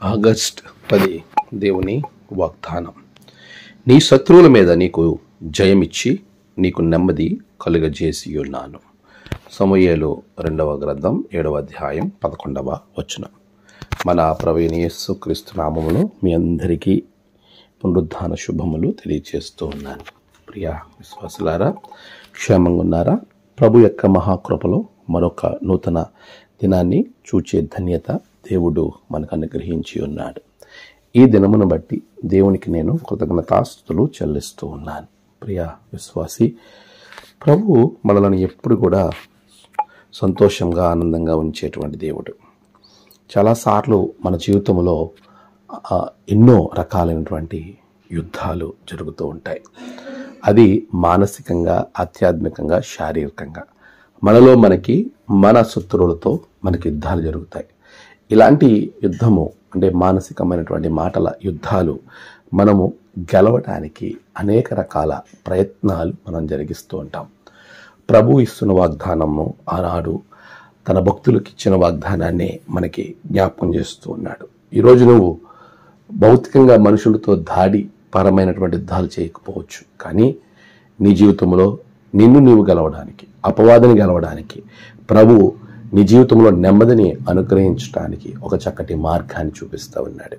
August 10 దేవుని వాగ్దానం. నీ శత్రువుల మీద నీకు జయమిచ్చి నీకు నెమ్మది కలుగజేసి ఉన్నాను. సమూయేలు 2వ గ్రంథం 7వ అధ్యాయం 11వ వచనం. మన ప్రభువైన యేసుక్రీస్తు నామములో మీ అందరికీ పునరుద్ధాన శుభములు తెలియజేస్తూ ఉన్నాను. ప్రియ విశ్వాసులారా, క్షేమంగా ఉన్నారా? ప్రభు యొక్క మహాకృపలో మరొక నూతన దినాన్ని చూచే ధన్యత దేవుడు మనకు అనుగ్రహించి ఉన్నాడు. ఈ దినమును బట్టి దేవునికి నేను కృతజ్ఞతాస్తుతులు చెల్లిస్తూ ఉన్నాను. ప్రియ విశ్వాసి, ప్రభు మనలను ఎప్పుడు కూడా సంతోషంగా ఆనందంగా ఉంచేటువంటి దేవుడు. చాలాసార్లు మన జీవితంలో ఎన్నో రకాలైనటువంటి యుద్ధాలు జరుగుతూ ఉంటాయి. అది మానసికంగా, ఆధ్యాత్మికంగా, శారీరకంగా మనలో మన శత్రువులతో మనకి యుద్ధాలు జరుగుతాయి. ఇలాంటి యుద్ధము అంటే మానసికమైనటువంటి మాటల యుద్ధాలు మనము గెలవటానికి అనేక రకాల ప్రయత్నాలు మనం జరిగిస్తూ ఉంటాం. ప్రభు ఇస్తున్న వాగ్దానము ఆనాడు తన భక్తులకు ఇచ్చిన వాగ్దానాన్ని మనకి జ్ఞాపకం చేస్తూ ఉన్నాడు. ఈరోజు నువ్వు భౌతికంగా మనుషులతో దాడి పరమైనటువంటి యుద్ధాలు చేయకపోవచ్చు, కానీ నీ జీవితంలో నిన్ను నీవు గెలవడానికి, అపవాదిని గెలవడానికి, ప్రభు నీ జీవితంలో నెమ్మదిని అనుగ్రహించడానికి ఒక చక్కటి మార్గాన్ని చూపిస్తూ ఉన్నాడు.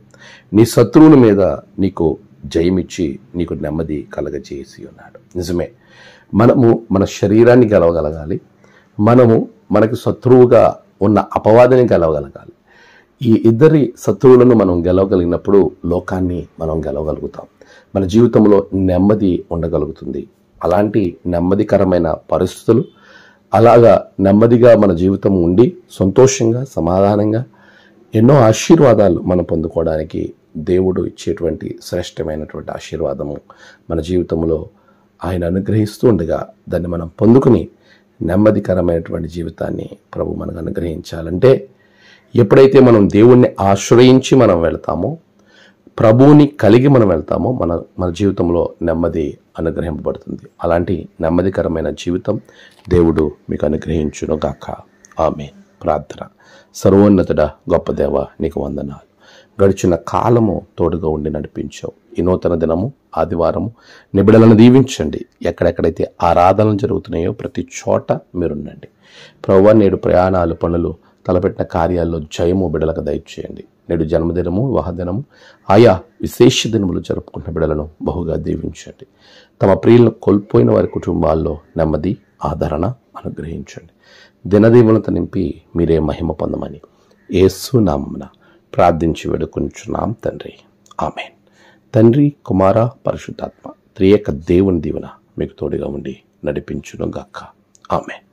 నీ శత్రువుల మీద నీకు జయమిచ్చి నీకు నెమ్మది కలగజేసి ఉన్నాడు. నిజమే, మనము మన శరీరాన్ని గెలవగలగాలి. మనకు శత్రువుగా ఉన్న అపవాదిని గెలవగలగాలి. ఈ ఇద్దరి శత్రువులను మనం గెలవగలిగినప్పుడు లోకాన్ని మనం గెలవగలుగుతాం. మన జీవితంలో నెమ్మది ఉండగలుగుతుంది. అలాంటి నెమ్మదికరమైన పరిస్థితులు, అలాగా నెమ్మదిగా మన జీవితం ఉండి సంతోషంగా, సమాధానంగా ఎన్నో ఆశీర్వాదాలు మనం పొందుకోవడానికి దేవుడు ఇచ్చేటువంటి శ్రేష్టమైనటువంటి ఆశీర్వాదము మన జీవితంలో ఆయన అనుగ్రహిస్తూ ఉండగా దాన్ని మనం పొందుకుని నెమ్మదికరమైనటువంటి జీవితాన్ని ప్రభు మనకు అనుగ్రహించాలంటే, ఎప్పుడైతే మనం దేవుణ్ణి ఆశ్రయించి మనం వెళ్తామో, ప్రభువుని కలిగి మనం వెళ్తామో మన జీవితంలో నెమ్మది అనుగ్రహింపబడుతుంది. అలాంటి నెమ్మదికరమైన జీవితం దేవుడు మీకు అనుగ్రహించును గాక. ఆమేన్. ప్రార్థన. సర్వోన్నతుడ గొప్ప దేవ, నీకు వందనాలు. గడిచిన కాలము తోడుగా ఉండి నడిపించావు. ఈ నూతన దినము ఆదివారము నీ బిడ్డలను దీవించండి. ఎక్కడెక్కడైతే ఆరాధనలు జరుగుతున్నాయో ప్రతి చోట మీరుండండి. ప్రభువా, నేడు ప్రయాణాలు, పనులు, తలపెట్టిన కార్యాల్లో జయము బిడ్డలకు దయచేయండి. నేడు జన్మదినము, వివాహ దినము, ఆయా విశేష దినములు జరుపుకున్న బిడ్డలను బహుగా దీవించండి. తమ ప్రియులను కోల్పోయిన వారి కుటుంబాల్లో నెమ్మది, ఆదరణ అనుగ్రహించండి. దినదీవులతో నింపి మీరే మహిమ పొందమని యేసు నామమున ప్రార్థించి వేడుకొనుచున్నాం తండ్రి. ఆమేన్. తండ్రి, కుమార, పరిశుద్ధాత్మ త్రియేక దేవుని దీవెన మీకు తోడుగా ఉండి నడిపించును గాక. ఆమేన్.